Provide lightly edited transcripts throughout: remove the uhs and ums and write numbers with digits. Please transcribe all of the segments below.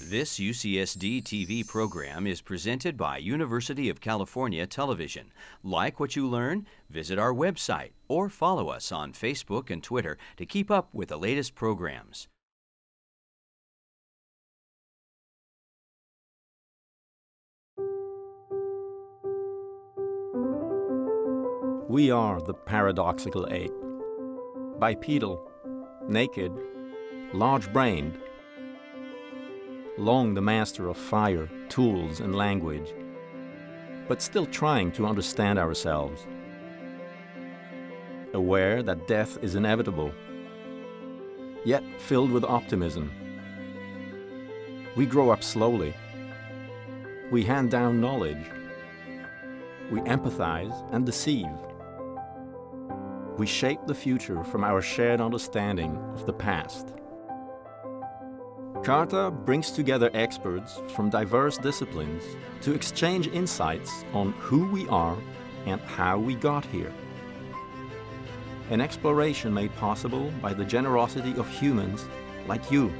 This UCSD TV program is presented by University of California Television. Like what you learn? Visit our website or follow us on Facebook and Twitter to keep up with the latest programs. We are the paradoxical ape. Bipedal, naked, large-brained, long the master of fire, tools, and language, but still trying to understand ourselves. Aware that death is inevitable, yet filled with optimism. We grow up slowly. We hand down knowledge. We empathize and deceive. We shape the future from our shared understanding of the past. CARTA brings together experts from diverse disciplines to exchange insights on who we are and how we got here. An exploration made possible by the generosity of humans like you.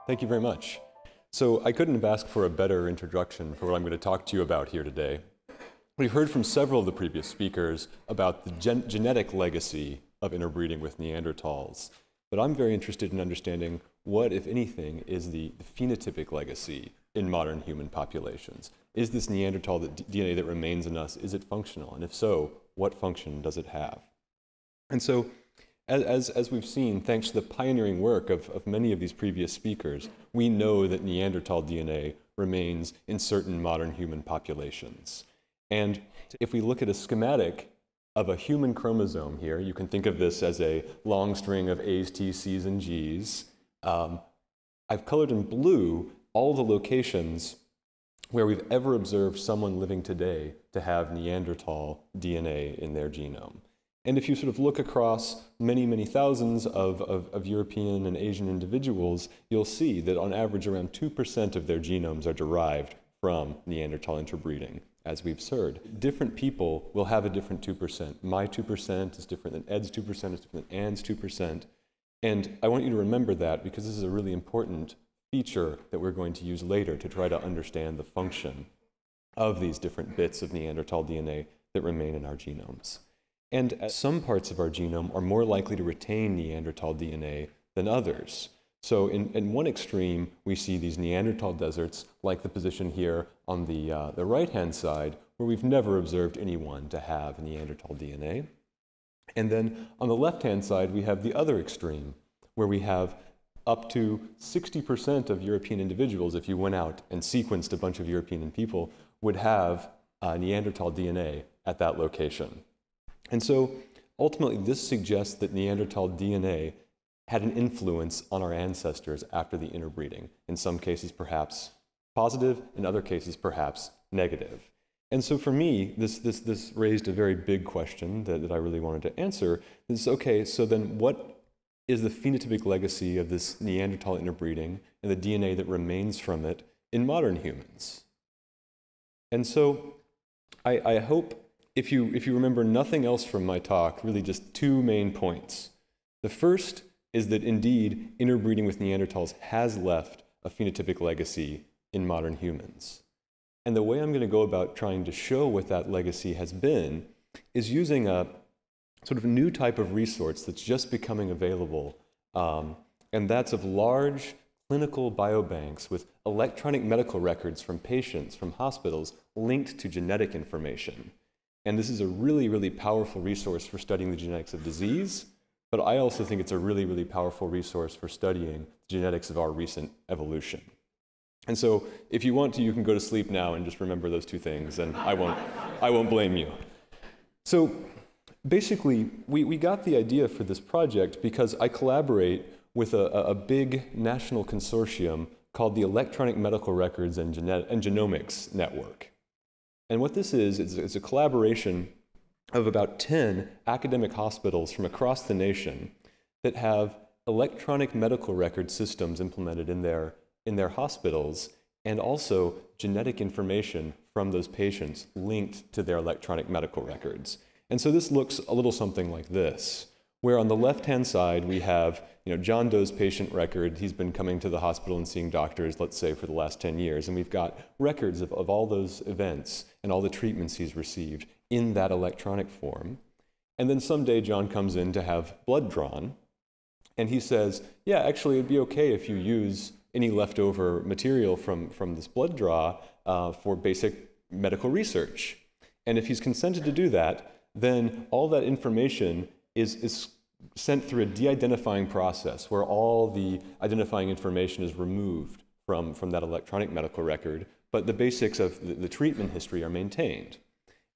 Thank you very much. So I couldn't have asked for a better introduction for what I'm going to talk to you about here today. We've heard from several of the previous speakers about the genetic legacy of interbreeding with Neanderthals, but I'm very interested in understanding what, if anything, is the phenotypic legacy in modern human populations. Is this Neanderthal DNA that remains in us, is it functional? And if so, what function does it have? And so, as we've seen, thanks to the pioneering work of many of these previous speakers, we know that Neanderthal DNA remains in certain modern human populations. And if we look at a schematic of a human chromosome here, you can think of this as a long string of A's, T's, C's, and G's. I've colored in blue all the locations where we've ever observed someone living today to have Neanderthal DNA in their genome. And if you sort of look across many, many thousands of European and Asian individuals, you'll see that on average around 2% of their genomes are derived from Neanderthal interbreeding, as we've heard. Different people will have a different 2%. My 2% is different than Ed's 2%, is different than Ann's 2%. And I want you to remember that because this is a really important feature that we're going to use later to try to understand the function of these different bits of Neanderthal DNA that remain in our genomes. And some parts of our genome are more likely to retain Neanderthal DNA than others. So in one extreme, we see these Neanderthal deserts, like the position here on the right-hand side, where we've never observed anyone to have Neanderthal DNA. And then on the left-hand side, we have the other extreme, where we have up to 60% of European individuals, if you went out and sequenced a bunch of European people, would have Neanderthal DNA at that location. And so ultimately, this suggests that Neanderthal DNA had an influence on our ancestors after the interbreeding. In some cases, perhaps positive, in other cases, perhaps negative. And so for me, this raised a very big question that I really wanted to answer. Is, okay, so then what is the phenotypic legacy of this Neanderthal interbreeding and the DNA that remains from it in modern humans? And so I hope, if you remember nothing else from my talk, really just two main points. The first is that indeed, interbreeding with Neanderthals has left a phenotypic legacy in modern humans. And the way I'm going to go about trying to show what that legacy has been is using a sort of new type of resource that's just becoming available, and that's of large clinical biobanks with electronic medical records from patients, from hospitals, linked to genetic information. And this is a really, really powerful resource for studying the genetics of disease, but I also think it's a really, really powerful resource for studying the genetics of our recent evolution. And so if you want to, you can go to sleep now and just remember those two things, and I won't blame you. So basically, we got the idea for this project because I collaborate with a big national consortium called the Electronic Medical Records and Genomics Network. And what this is, it's a collaboration of about 10 academic hospitals from across the nation that have electronic medical record systems implemented in their hospitals, and also genetic information from those patients linked to their electronic medical records. And so this looks a little something like this, where on the left-hand side we have John Doe's patient record. He's been coming to the hospital and seeing doctors, let's say, for the last 10 years, and we've got records of all those events and all the treatments he's received in that electronic form. And then someday John comes in to have blood drawn, and he says, yeah, actually it'd be okay if you use any leftover material from this blood draw for basic medical research. And if he's consented to do that, then all that information is sent through a de-identifying process where all the identifying information is removed from that electronic medical record, but the basics of the treatment history are maintained.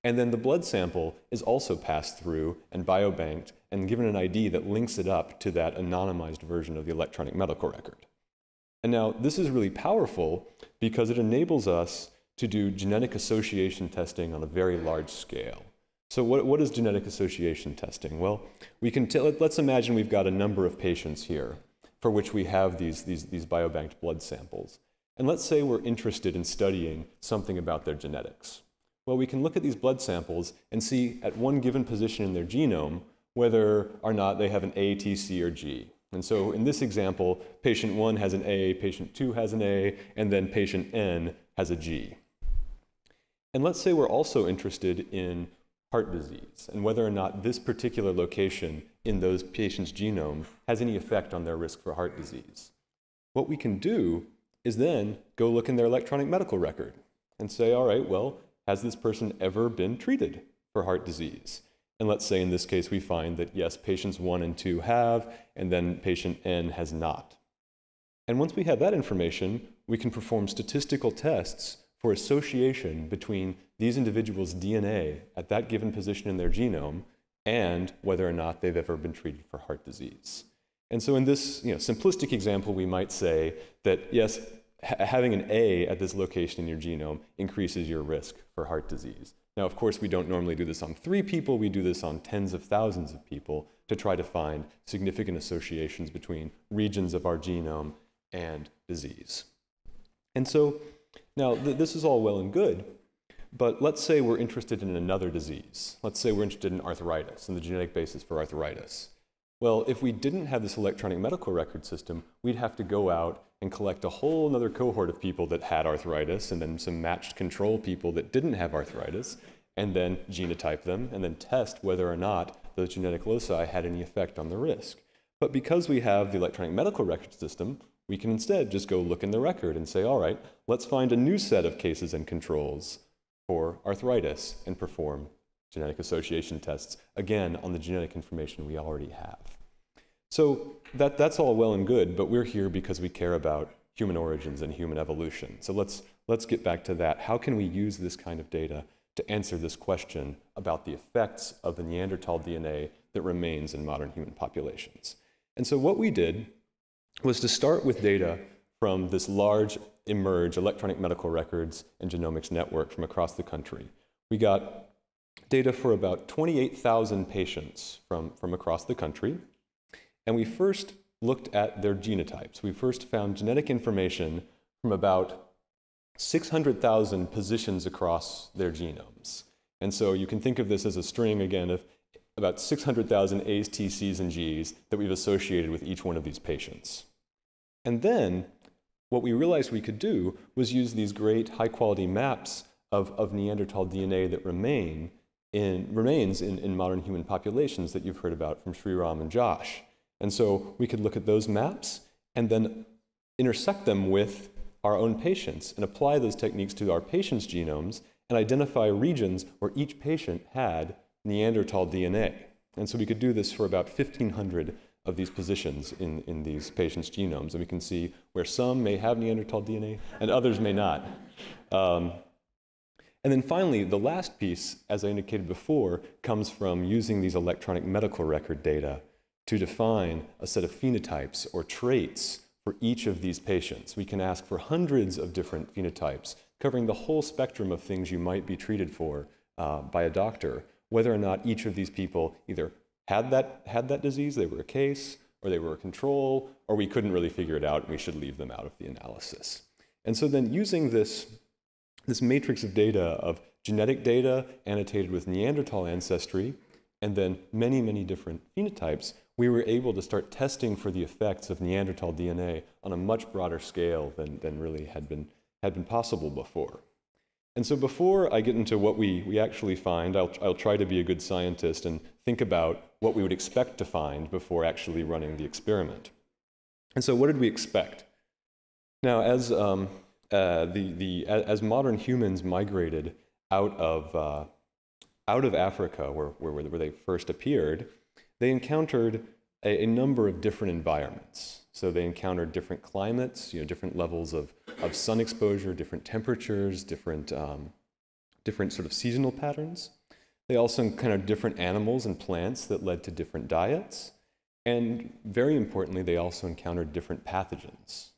And then the blood sample is also passed through and biobanked and given an ID that links it up to that anonymized version of the electronic medical record. And now this is really powerful because it enables us to do genetic association testing on a very large scale. So what is genetic association testing? Well, we can let's imagine we've got a number of patients here for which we have these biobanked blood samples. And let's say we're interested in studying something about their genetics. Well, we can look at these blood samples and see at one given position in their genome whether or not they have an A, T, C, or G. And so in this example, patient 1 has an A, patient 2 has an A, and then patient N has a G. And let's say we're also interested in heart disease and whether or not this particular location in those patients' genome has any effect on their risk for heart disease. What we can do is then go look in their electronic medical record and say, all right, well, has this person ever been treated for heart disease? And let's say in this case we find that yes, patients 1 and 2 have, and then patient N has not. And once we have that information, we can perform statistical tests for association between these individuals' DNA at that given position in their genome and whether or not they've ever been treated for heart disease. And so in this simplistic example, we might say that yes, having an A at this location in your genome increases your risk for heart disease. Now, of course, we don't normally do this on 3 people. We do this on tens of thousands of people to try to find significant associations between regions of our genome and disease. And so now this is all well and good, but let's say we're interested in another disease. Let's say we're interested in arthritis and the genetic basis for arthritis. Well, if we didn't have this electronic medical record system, we'd have to go out and collect a whole other cohort of people that had arthritis and then some matched control people that didn't have arthritis, and then genotype them and then test whether or not those genetic loci had any effect on the risk. But because we have the electronic medical record system, we can instead just go look in the record and say, all right, let's find a new set of cases and controls for arthritis and perform genetic association tests, again, on the genetic information we already have. So that's all well and good, but we're here because we care about human origins and human evolution. So let's get back to that. How can we use this kind of data to answer this question about the effects of the Neanderthal DNA that remains in modern human populations? And so what we did was to start with data from this large eMERGE electronic medical records and genomics network from across the country. We got data for about 28,000 patients from across the country. And we first looked at their genotypes. We first found genetic information from about 600,000 positions across their genomes. And so you can think of this as a string, again, of about 600,000 A's, T's, C's, and G's that we've associated with each one of these patients. And then what we realized we could do was use these great high-quality maps of Neanderthal DNA that remains in modern human populations that you've heard about from Sriram and Josh. And so we could look at those maps and then intersect them with our own patients and apply those techniques to our patients' genomes and identify regions where each patient had Neanderthal DNA. And so we could do this for about 1,500 of these positions in these patients' genomes. And we can see where some may have Neanderthal DNA and others may not. And then finally, the last piece, as I indicated before, comes from using these electronic medical record data to define a set of phenotypes or traits for each of these patients. We can ask for hundreds of different phenotypes, covering the whole spectrum of things you might be treated for by a doctor, whether or not each of these people either had that disease, they were a case, or they were a control, or we couldn't really figure it out and we should leave them out of the analysis. And so then using this matrix of data of genetic data annotated with Neanderthal ancestry, and then many, many different phenotypes, we were able to start testing for the effects of Neanderthal DNA on a much broader scale than really had been possible before. And so before I get into what we actually find, I'll try to be a good scientist and think about what we would expect to find before actually running the experiment. And so what did we expect? Now, as modern humans migrated out of Africa, where they first appeared, they encountered a number of different environments. So they encountered different climates, different levels of sun exposure, different temperatures, different sort of seasonal patterns. They also encountered different animals and plants that led to different diets. And very importantly, they also encountered different pathogens.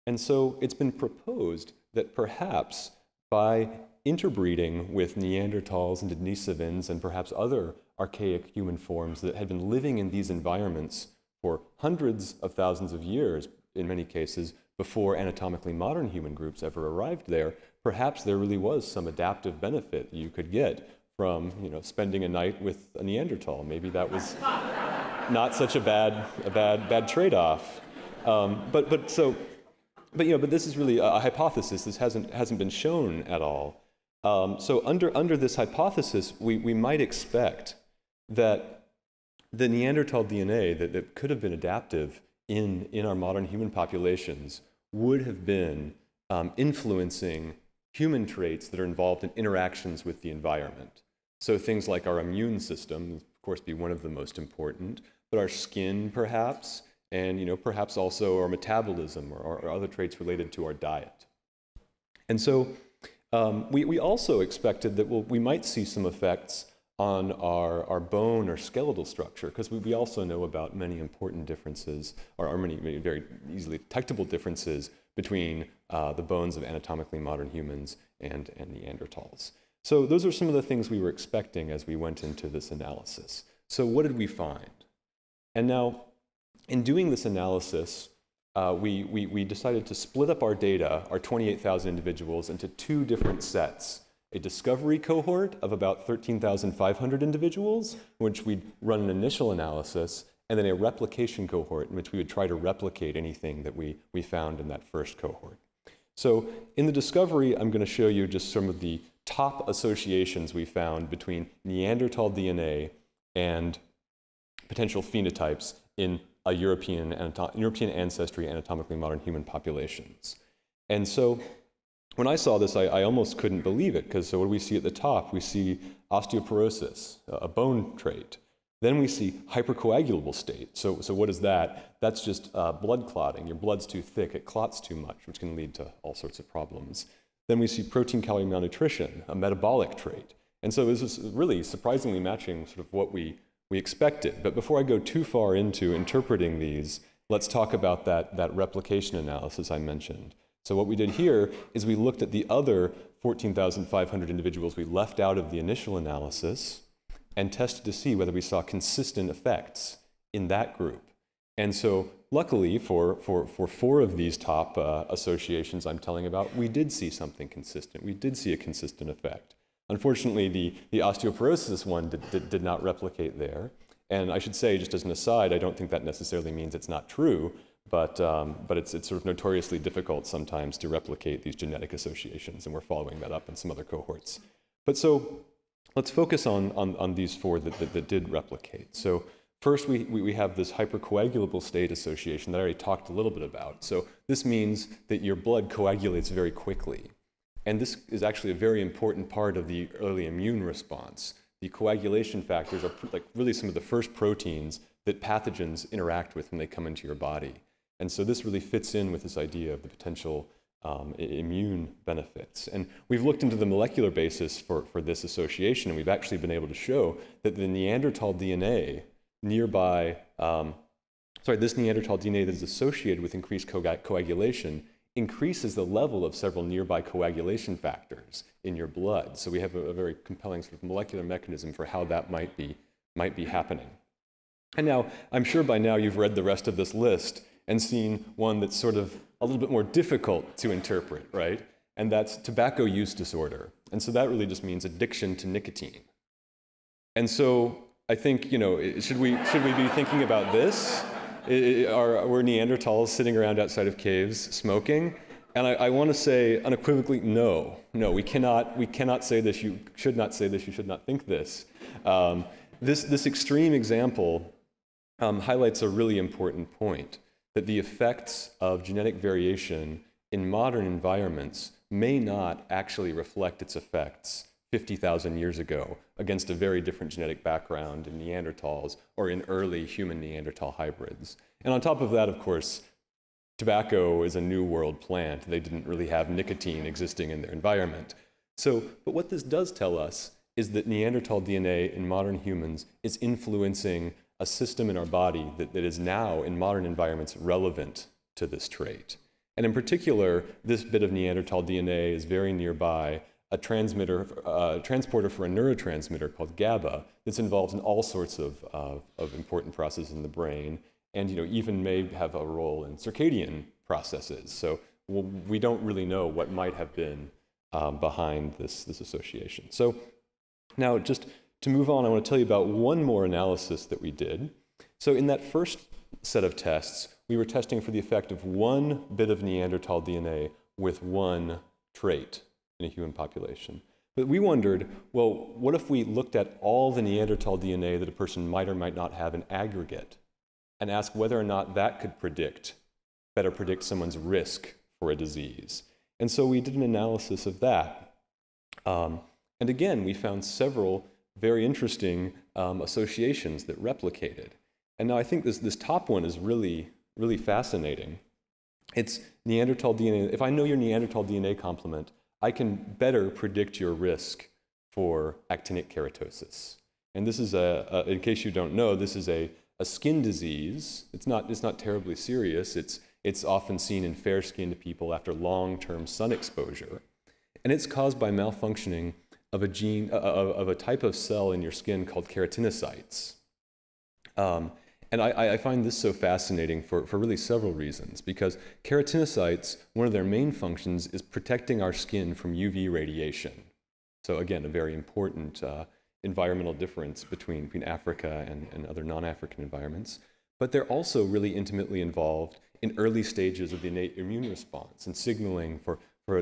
And so it's been proposed that perhaps by interbreeding with Neanderthals and Denisovans and perhaps other archaic human forms that had been living in these environments for hundreds of thousands of years, in many cases, before anatomically modern human groups ever arrived there, perhaps there really was some adaptive benefit you could get from spending a night with a Neanderthal. Maybe that was not such a bad trade-off. But this is really a hypothesis. This hasn't been shown at all. So under this hypothesis, we might expect that the Neanderthal DNA that could have been adaptive in our modern human populations would have been influencing human traits that are involved in interactions with the environment. So things like our immune system, of course, be one of the most important, but our skin perhaps, and perhaps also our metabolism or other traits related to our diet. And so we also expected that we might see some effects on our bone or skeletal structure, because we also know about many important differences, or many very easily detectable differences between the bones of anatomically modern humans and Neanderthals. So those are some of the things we were expecting as we went into this analysis. So what did we find? And now, in doing this analysis, we decided to split up our data, our 28,000 individuals, into two different sets. A discovery cohort of about 13,500 individuals, in which we'd run an initial analysis, and then a replication cohort in which we would try to replicate anything that we found in that first cohort. So in the discovery, I'm going to show you just some of the top associations we found between Neanderthal DNA and potential phenotypes in a European ancestry anatomically modern human populations. And so when I saw this, I almost couldn't believe it, because so what do we see at the top? We see osteoporosis, a bone trait. Then we see hypercoagulable state. So what is that? That's just blood clotting. Your blood's too thick, it clots too much, which can lead to all sorts of problems. Then we see protein-calorie malnutrition, a metabolic trait. And so this is really surprisingly matching sort of what we expected. But before I go too far into interpreting these, let's talk about that replication analysis I mentioned. So what we did here is we looked at the other 14,500 individuals we left out of the initial analysis and tested to see whether we saw consistent effects in that group. And so luckily for 4 of these top associations I'm telling about, we did see something consistent. We did see a consistent effect. Unfortunately, the osteoporosis one did not replicate there. And I should say, just as an aside, I don't think that necessarily means it's not true, but it's sort of notoriously difficult sometimes to replicate these genetic associations, and we're following that up in some other cohorts. But so let's focus on these 4 that did replicate. So first, we have this hypercoagulable state association that I already talked a little bit about. So this means that your blood coagulates very quickly. And this is actually a very important part of the early immune response. the coagulation factors are like really some of the first proteins that pathogens interact with when they come into your body. And so this really fits in with this idea of the potential immune benefits. And we've looked into the molecular basis for this association, and we've actually been able to show that the Neanderthal DNA nearby, this Neanderthal DNA that is associated with increased coagulation increases the level of several nearby coagulation factors in your blood. So we have a very compelling sort of molecular mechanism for how that might be happening. And now, I'm sure by now you've read the rest of this list and seen one that's sort of a little bit more difficult to interpret, right? And that's tobacco use disorder. And so that really just means addiction to nicotine. And so I think, should we be thinking about this? Were Neanderthals sitting around outside of caves smoking? And I want to say unequivocally, no, we cannot say this. You should not say this. You should not think this. This extreme example highlights a really important point, that the effects of genetic variation in modern environments may not actually reflect its effects 50,000 years ago against a very different genetic background in Neanderthals or in early human Neanderthal hybrids. And on top of that, of course, tobacco is a New World plant. They didn't really have nicotine existing in their environment. But what this does tell us is that Neanderthal DNA in modern humans is influencing a system in our body that is now, in modern environments, relevant to this trait. And in particular, this bit of Neanderthal DNA is very nearby a transporter for a neurotransmitter called GABA that's involved in all sorts of important processes in the brain, and even may have a role in circadian processes. So we don't really know what might have been behind this association. So now, just to move on, I want to tell you about one more analysis that we did. So in that first set of tests, we were testing for the effect of one bit of Neanderthal DNA with one trait in a human population. But we wondered, well, what if we looked at all the Neanderthal DNA that a person might or might not have in aggregate and asked whether or not that could better predict someone's risk for a disease? And so we did an analysis of that. And again, we found several very interesting associations that replicated. And now I think this top one is really, really fascinating. It's Neanderthal DNA. If I know your Neanderthal DNA complement, I can better predict your risk for actinic keratosis. And this is in case you don't know, this is a skin disease. It's not terribly serious. It's often seen in fair-skinned people after long-term sun exposure. And it's caused by malfunctioning of a gene, of a type of cell in your skin called keratinocytes. And I find this so fascinating for really several reasons, because keratinocytes, one of their main functions is protecting our skin from UV radiation. So again, a very important environmental difference between Africa and other non-African environments. But they're also really intimately involved in early stages of the innate immune response and signaling for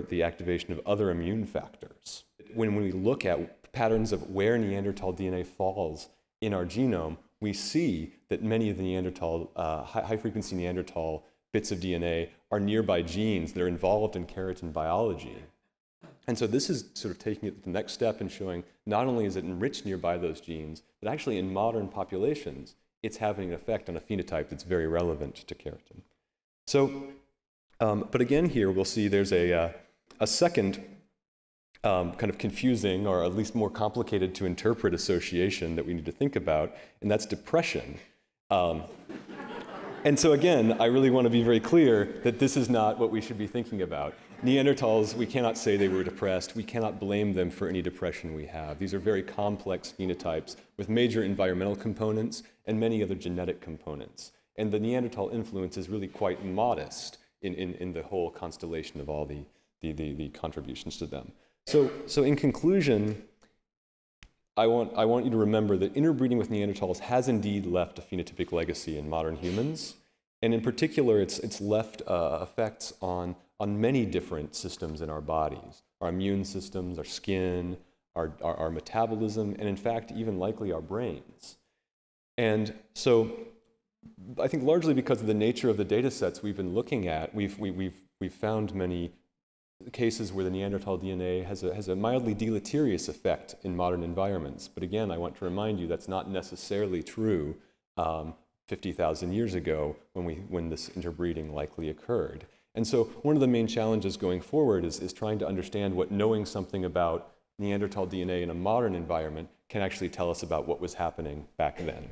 the activation of other immune factors. When we look at patterns of where Neanderthal DNA falls in our genome, we see that many of the Neanderthal, high-frequency Neanderthal bits of DNA are nearby genes that are involved in keratin biology. And so this is sort of taking it to the next step and showing not only is it enriched nearby those genes, but actually in modern populations, it's having an effect on a phenotype that's very relevant to keratin. So, but again here, we'll see there's a second kind of confusing, or at least more complicated to interpret association that we need to think about, and that's depression. And so again, I really want to be very clear that this is not what we should be thinking about. Neanderthals, we cannot say they were depressed. We cannot blame them for any depression we have. These are very complex phenotypes with major environmental components and many other genetic components. And the Neanderthal influence is really quite modest in the whole constellation of all the contributions to them. So in conclusion, I want you to remember that interbreeding with Neanderthals has indeed left a phenotypic legacy in modern humans. And in particular, it's left effects on many different systems in our bodies, our immune systems, our skin, our metabolism, and in fact, even likely our brains. And so I think largely because of the nature of the data sets we've been looking at, we've found many cases where the Neanderthal DNA has a mildly deleterious effect in modern environments. But again, I want to remind you that's not necessarily true 50,000 years ago when this interbreeding likely occurred. And so one of the main challenges going forward is trying to understand what knowing something about Neanderthal DNA in a modern environment can actually tell us about what was happening back then.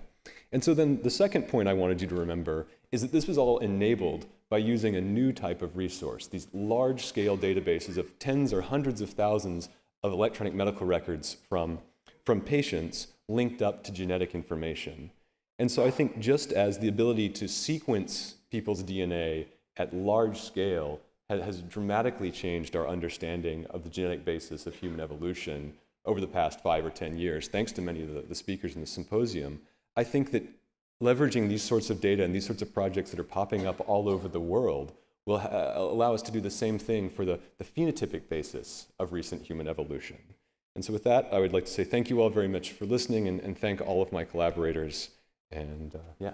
And so then the second point I wanted you to remember is that this was all enabled by using a new type of resource, these large-scale databases of tens or hundreds of thousands of electronic medical records from patients linked up to genetic information. And so I think just as the ability to sequence people's DNA at large scale has dramatically changed our understanding of the genetic basis of human evolution over the past 5 or 10 years, thanks to many of the speakers in the symposium, I think that leveraging these sorts of data and these sorts of projects that are popping up all over the world will allow us to do the same thing for the phenotypic basis of recent human evolution. And so with that, I would like to say thank you all very much for listening and thank all of my collaborators. And yeah.